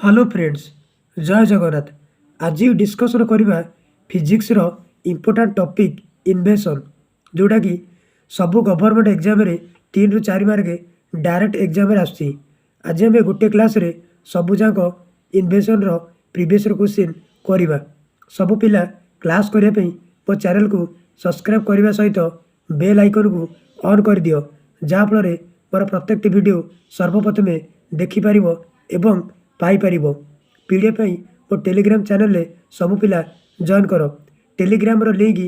Hello friends, जय जगन्नाथ। आज discussion करवा फिजिक्स रो इम्पोर्टाट टॉपिक इन्वेशन, जोटा कि सबू गवर्नमेंट एग्जाम रे 3 ରୁ 4 मार्क डायरेक्ट एग्जाम रे आसुची। आज आम गोटे क्लास रे सबू जाक इन्वेशन रो प्रीवियस क्वेश्चन करवा। सबू पिला क्लास करने मो चैनल को सब्सक्राइब करने सहित बेल आइकन को ऑन कर दियो, जहाँफल मोर प्रत्येक वीडियो सर्वप्रथमे देखिपार एवं पाइपर। पीडीएफ मो टेलीग्राम चैनल रे सबू पिला जॉइन कर। टेलीग्राम रो लिंक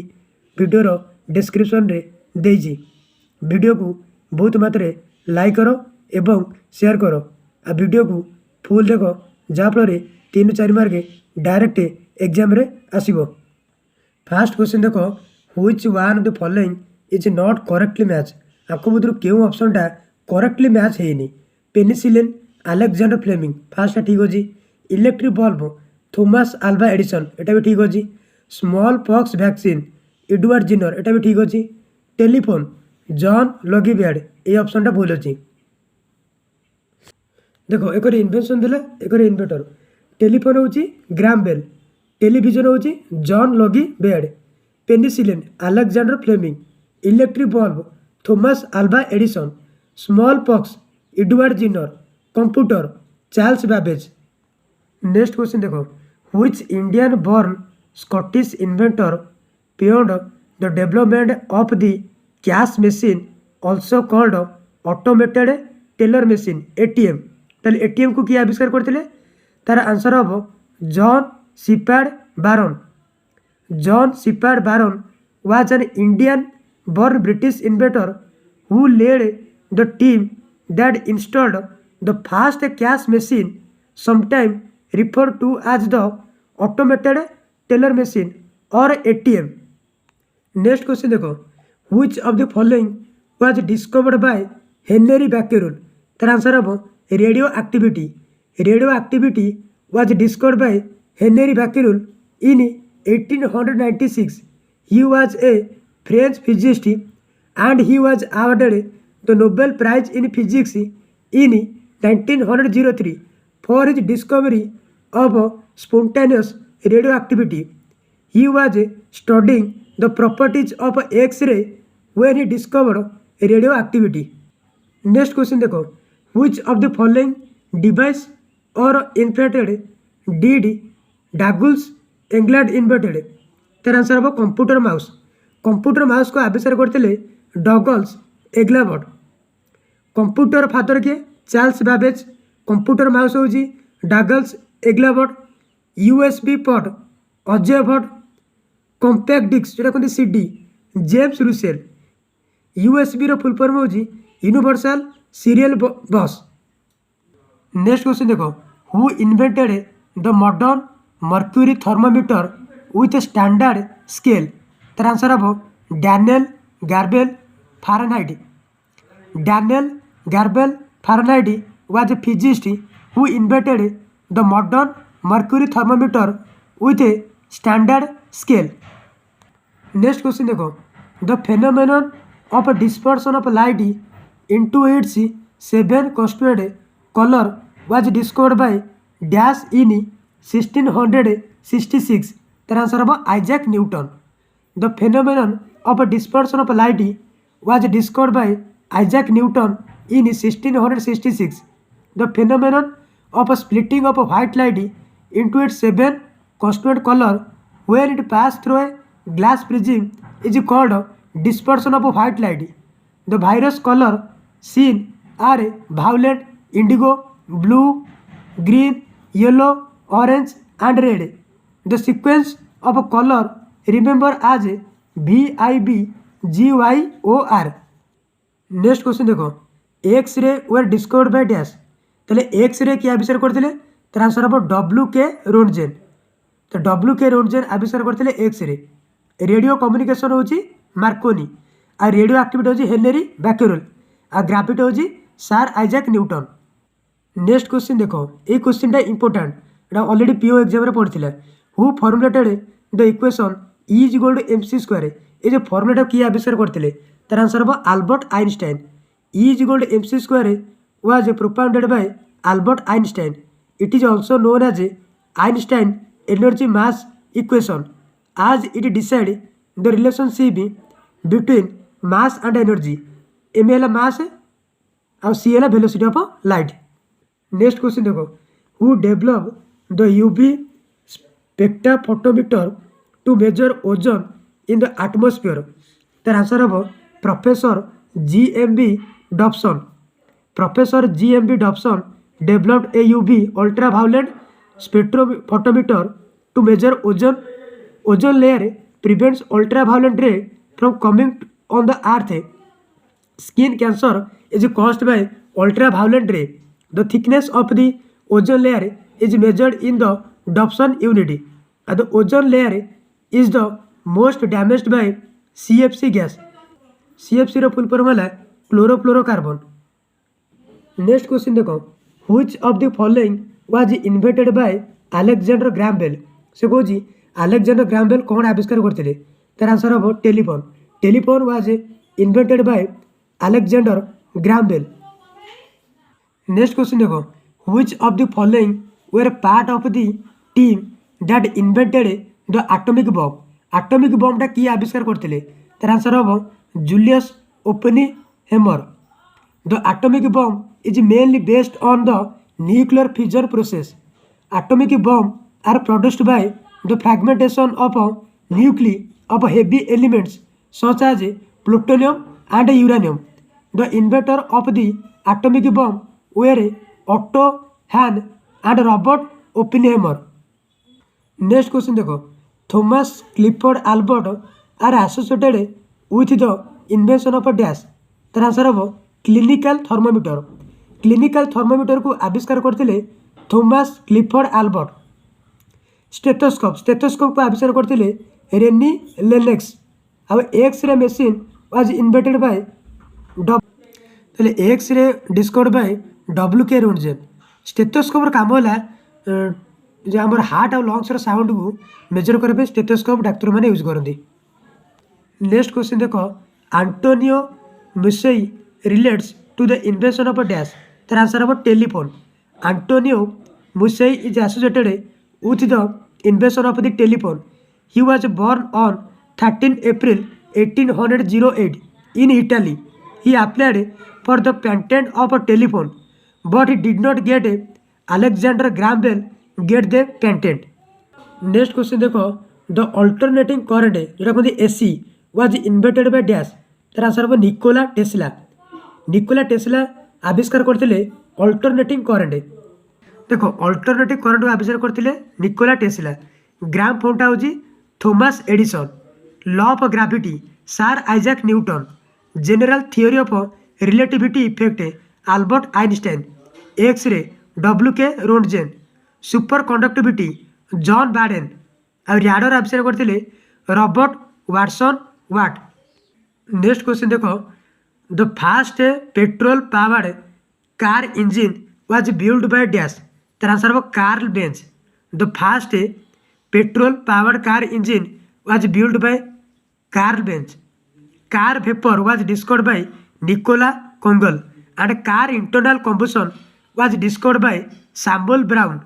वीडियो डिस्क्रिप्शन रे देइछि। वीडियो को बहुत मात्रा लाइक करो एवं शेयर करो। आ वीडियो को फुल देख, जहाँफल 3 ରୁ 4 मार्क डायरेक्ट एग्जाम रे आसीबो। फास्ट क्वेश्चन देख, which one of the following is not correctly match. आपको मध्य क्यों ऑप्शनटा करेक्टली मैच है? पेनिसिलिन, अलेक्जेंडर फ्लेमिंग, फास्ट ठीक अच्छे। Electric bulb, Thomas Alva Edison, एटा भी ठीक अच्छे। Small pox vaccine, Edward zener, एटा भी ठीक अच्छे। टेलीफोन, जॉन लॉगीब्यार्ड, ये ऑप्शनटा भूल अच्छी। देखो एक इन्वेंशन देला, एक इन्वेटर। टेलीफोन हूँ ग्राम बेल, टेलीविजन हूँ John Logie Baird, penicillin Alexander Fleming, electric bulb Thomas Alva Edison, smallpox Edward Jenner, computer Charles Babbage. Next question देखो, which Indian born Scottish inventor beyond the development of the cash machine also called automated teller machine ATM. ताले ATM को किए आविष्कार करते? तार answer हम John शिपार्ड बारन। John शिपार्ड बारन was an Indian born British inventor who led the team that installed the first cash machine, sometime referred to as the automated teller machine or ATM. Next question देखो, which of the following was discovered by Henry Becquerel? तार answer हम radio activity. Radio activity was discovered by Henry Becquerel in 1896. He was a French physicist and he was awarded the Nobel Prize in Physics in 1903 for his discovery of spontaneous radioactivity. He was studying the properties of X-ray when he discovered radioactivity. Next question देखो, which of the following device or invented did Douglas Engelbart invented? तार answer हम computer mouse. Computer mouse को आविष्कार करते Douglas Engelbart. Computer father किए? Charles Babbage. Computer mouse हूँ Douglas Engelbart. USB port Ajay Bhatt. Compact disc जो कहते सीडी जेम्स रुसेल। यूएसबी रो फुल फॉर्म हूँ universal serial bus. Next question देखो, who invented the modern mercury thermometer with a standard scale? तार answer हम Daniel Gabriel Fahrenheit. Daniel Gabriel Fahrenheit was a physicist who invented the modern mercury thermometer with a standard scale. Next question देखो, the phenomenon of dispersion of light into its 7 constituent color was discovered by dash in 1666. तार answer हम Isaac Newton. The phenomenon of dispersion of light was discovered bye Isaac Newton in 1666. The phenomenon of splitting of white light into its 7 constituent color when it pass through a glass prism is called dispersion of white light. The virus color seen are violet, indigo, blue, green, yellow, orange and red. The sequence of color remember as VIBGYOR. Next question देखो, X ray were discovered by dash. ताले X ray किए आविष्कार करते? तार answer हम WK रोन्टजेन। तो WK रोन्टजेन आविष्कार करते एक्स रे। रेडियो कम्युनिकेशन हूँ मार्कोनी। आ रेडियो एक्टिविटी हूँ हेनरी बैक्यूरेल। आ ग्राविटी हूँ sir Isaac Newton. Next question देखो, ये क्वेश्चनटा इंपोर्टाट, एटा ऑलरेडी पीओ एग्जाम रे पढ़ी। Who formulated the equation E is equal to MC square? ये जो फॉर्मुलाटा किए आविष्कार करते? तार आंसर हम Albert Einstein. E is equal to MC square was propounded by Albert Einstein It is also known as a Einstein energy mass equation as it decides the relationship between mass and energy. M ହେଲା mass ଆଉ C ହେଲା velocity of light. Next question देखो, who developed the UV spectrophotometer to measure ozone in the atmosphere? तार answer हम professor GMB Dobson. Professor GMB Dobson developed a UV ultraviolet spectrophotometer to measure ozone. Ozone layer prevents ultraviolet ray from coming on the earth. Skin cancer is caused by ultraviolet ray. The thickness of the ozone layer is measured in the Dobson unit. And the ozone layer is the most damaged by CFC gas. CFC रो full form है chlorofluorocarbon. Next question देखो, which of the following was invented by Alexander Graham Bell? से कहूँ Alexander Graham bell कौन आविष्कार करते? तार answer हम telephone. Telephone was invented by Alexander Graham Bell. Next question देखो, which of the following were part of the team that invented the atomic bomb? Atomic बॉम्बटा किए आविष्कार करते? तार आंसर हम Julius Oppenheimer. The atomic bomb is mainly based on the nuclear fission process. Atomic bombs are produced by the fragmentation of nuclei of heavy elements such as plutonium and uranium. The inventor of the atomic bomb were Otto Hahn and Robert Oppenheimer. Next question देखो, Thomas Clifford Albert are associated with the invention of a dash. तार answer हम clinical thermometer. Clinical thermometer को आविष्कार करते Thomas Clifford Allbutt. Stethoscope. Stethoscope को आविष्कार करते René Laennec. आउ X ray machine was invented by X ray discovered by WK Roentgen. Stethoscope काम है जो आम हार्ट और लंग्स साउंड को मेजर करने स्टेथोस्कोप डाक्तर मैंने यूज करती. नेक्स्ट क्वेश्चन देखो, Antonio Meucci relates to the invention of a dash. तार आंसर हम telephone. Antonio Mussey is associated with the invention of the telephone. He was born on 13 April 1808 in Italy. He applied for the patent of a telephone, but he did not get Alexander Graham Bell get the patent. Next question देखो, the alternating current जोटा कहते AC was invented by dash. तार answer हम Nikola Tesla. Nikola Tesla आविष्कार करते alternating current. देखो alternative current को आविष्कार करते निकोला टेस्ला. ग्राम फोनटा हूँ Thomas Edison. Law of gravity sir Isaac Newton. General theory of relativity effect Albert Einstein. X ray WK Roentgen. Superconductivity John Bardeen. और रैडर आविष्कार करते Robert Watson Watt. Next question देखो, the first petrol powered car engine was built by dash. तार answer हम Karl Benz. The first petrol powered car engine was built by Carl Benz. Car vapor was discovered by Nicola Kongel and car internal combustion was discovered by Samuel Brown.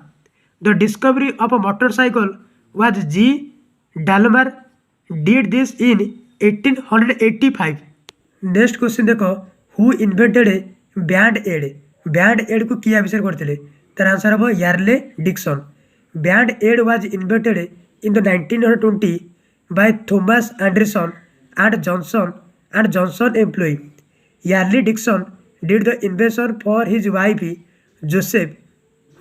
The discovery of a motorcycle was G. Daimler did this in 1885. Next question देखो, who invented Band Aid? Band Aid को किए आविष्कार करते? तार answer हम Earle Dickson. Band Aid was invented in the 1920 by Thomas Anderson and Johnson employ. Earle Dickson did the invention for his wife Joseph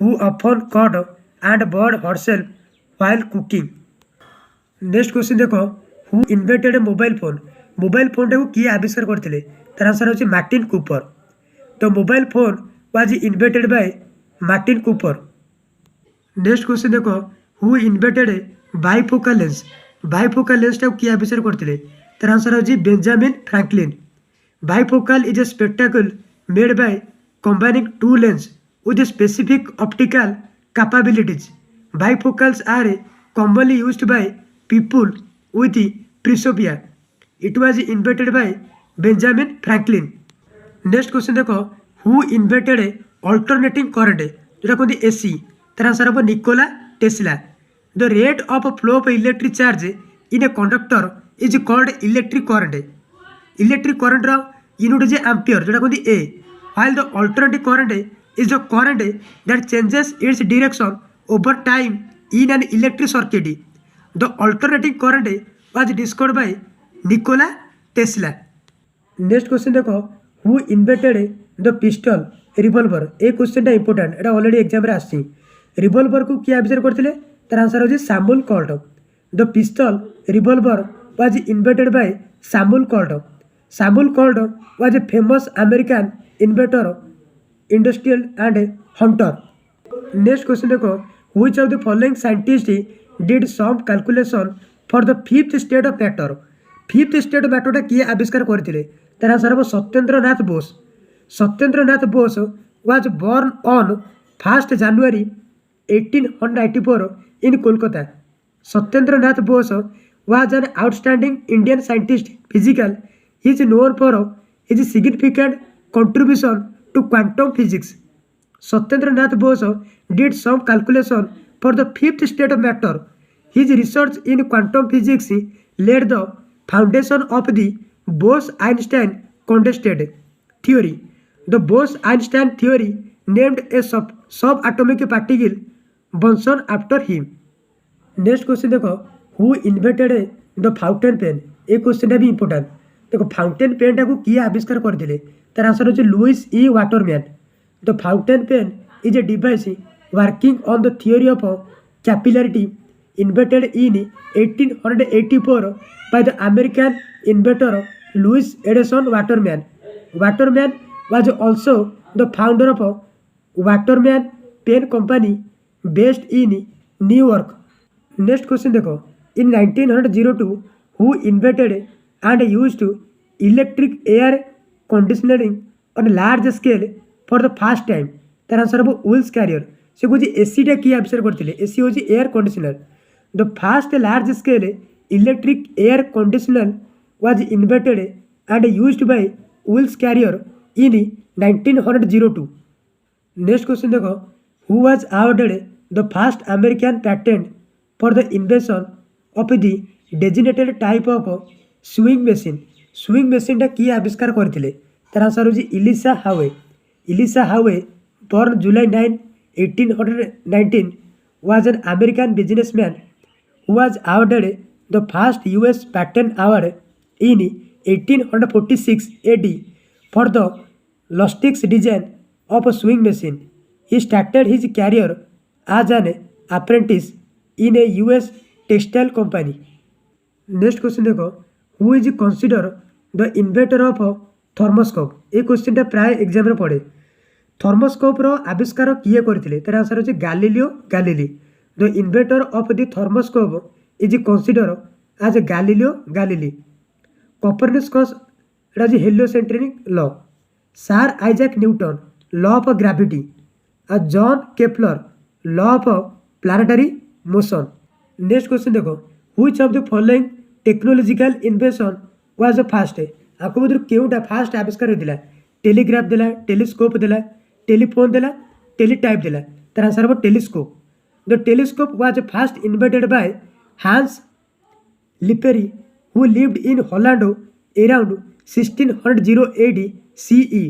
who often cut and burned herself while cooking. Next question देखो, who invented mobile phone? Mobile phone टाक किए आविष्कार करते? तार answer होची Martin Cooper. तो mobile phone was invented by Martin Cooper. Next question देखो, who invented bifocal lens? Bifocal lens टाक किए आविष्कार करते? तार आंसर होची Benjamin Franklin. Bifocal is a spectacle made by combining two lenses with specific optical capabilities. Bifocals are commonly used by people with presbyopia. It was invented by Benjamin Franklin. Next question देखो, who invented alternating current? जोटा कहते AC. तर answer हम Nikola Tesla. The rate of flow of electric charge in a conductor is called electric current. Electric current unit जे ampere जोटा कहते ए, while the alternative current is the current that changes its direction over time in an electric circuit. The alternative current was discovered by Nikola Tesla. Next question देखो, who invented the pistol revolver. ए question important, एटा already exam रे आसी। Revolver को किए आविष्कार करथिले, तार आंसर होची Samuel Colt. The pistol revolver was invented by Samuel Colt. Samuel Colt was a famous American inventor, industrial and hunter. Next question देखो, which of the following scientist did some calculation for the fifth state of matter. Fifth state of मैटरटा किए आविष्कार करथिले, तार answer हो Satyendra Nath Bose. Satyendra Nath Bose was born on 1st January 1894 in Kolkata. Satyendra Nath Bose was an outstanding Indian scientist. Physical, he is known for his significant contribution to quantum physics. Satyendra Nath Bose did some calculation for the fifth state of matter. His research in quantum physics laid the foundation of the Bose-Einstein condensate theory. The Bose-Einstein theory named a subatomic particle Bunsen after him. Next question देखो, who invented the fountain pen. A question भी important. देखो fountain pen टाक किए आविष्कार करते, तार answer होची Lewis E Waterman. The fountain pen is a device working on the theory of capillarity invented in 1884 by the American inventor Louis Edison Waterman. Waterman was also the founder of Waterman Pen Company based in New York. Next question देखो, in 1902 who invented and used electric air conditioning on large scale for the first time। तार answer हम Wills Carrier। से कुछ AC टा किए आविष्कार करथिले, AC होची air conditioner. The first large scale electric air conditioner was invented and used by Wills Carrier in 1902। Next question देखो, who was awarded the first American patent for the invention of the designated type of sewing machine. Sewing machine टा किए आविष्कार करथिले, तार answer होची इलिशा हावे। इलिशा हावे born July 9, 1819 was an American businessman who was awarded the first US patent award in 1846 AD for the luscious design of a sewing machine. He started his career as an apprentice in a US textile company. Next question देखो, who is considered the inventor of thermoscope। ये question टा प्राय exam रे पड़े। Thermoscope रो आविष्कार किए करथिले, तार आंसर होची Galileo Galilei. The inventor of the thermoscope is consider as Galileo Galilei. Copernicus एटा जे heliocentric law. Sir Isaac Newton law of gravity. John Kepler law of planetary motion. Next question देखो, which of the following technological invention was the first. आपको मध्य केउटा first आविष्कार होतिला। Telegraph देला, telescope देला, टेलीफोन देला, टेलीटाइप देला, तार आंसर हो telescope. The telescope was first invented by Hans लिपेरी who lived in Holland around 1600 AD CE।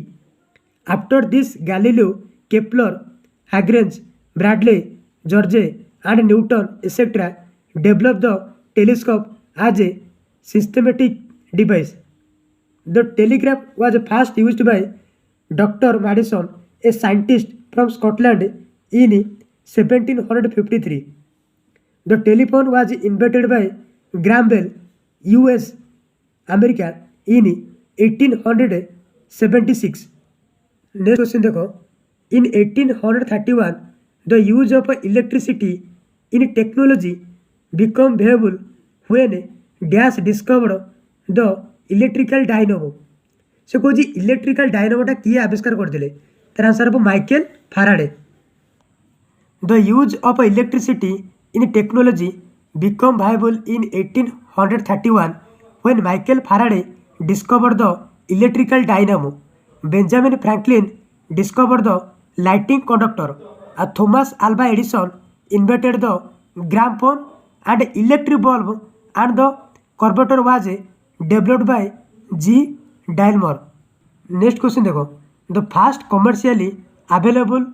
After this Galileo, Kepler, Lagrange, Bradley, George and Newton etc. developed the telescope as a systematic device. The telegraph was first used by Dr. Madison, a scientist from Scotland, in 1753. The telephone was invented by Graham Bell, US, America, in 1876. Next question देखो, in 1831 the use of electricity in technology became viable when Dash discovered the electrical dynamo. से कौन electrical डायनामोटा किए आविष्कार करते, तार answer हम Michael Faraday. The use of electricity in technology become viable in 1831 when Michael Faraday discovered the electrical dynamo. Benjamin Franklin discovered the lighting conductor Thomas Alva Edison invented the gramophone and electric bulb, and the carburetor was developed by G. Dalmor. Next question देखो, the first commercially available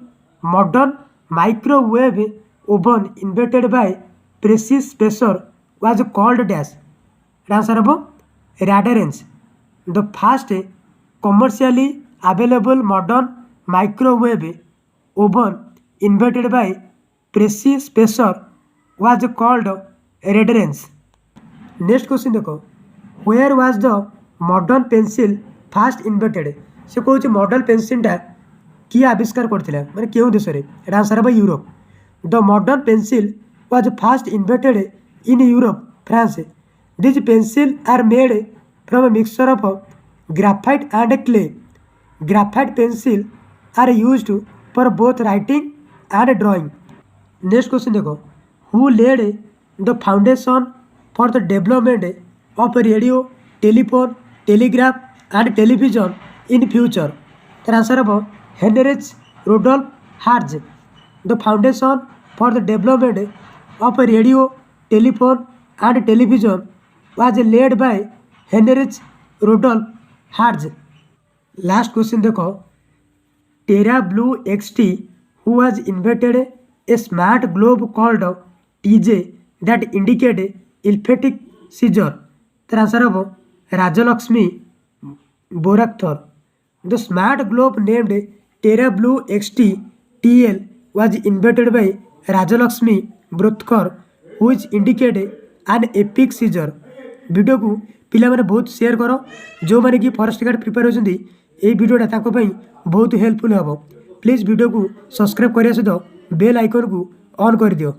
modern microwave oven invented by Precious Spacer was called dash. Answer अब Radarange. The first commercially available modern microwave oven invented by Precious Spacer was called Radarange. Next question देखो, where was the modern pencil first invented? से कौन model पेनसिलटा किए आविष्कार करथिला माने केउ देश रे? एटा आंसर बा Europe. The modern pencil was first invented in Europe, France. This pencil are made from a mixture of graphite and clay. Graphite pencil are used for both writing and drawing. Next question देखो, who laid the foundation for the development of radio, telephone, telegraph and television in future? तर answer हम Heinrich Rudolf Hertz. The foundation for the development of radio, telephone and television was led by Heinrich Rudolf Hertz. Last question देखो, टेरा blue XT who was invented a smart globe called TJ that indicate elephantic seizure? तर answer हम Rajalakshmi बोराक्थर. The smart globe named Terra Blue XT TL was invented by Rajalakshmi Brotkar, which indicate an epic seizure. Video को पिला माने बहुत share करो, जो माने कि फॉरेस्ट गार्ड प्रिपेयर होचंदी ए वीडियोटा ताको पई बहुत हेल्पफुल हबो. प्लीज वीडियो को सब्सक्राइब करिया सहित बेल आइकन को ऑन कर दियो.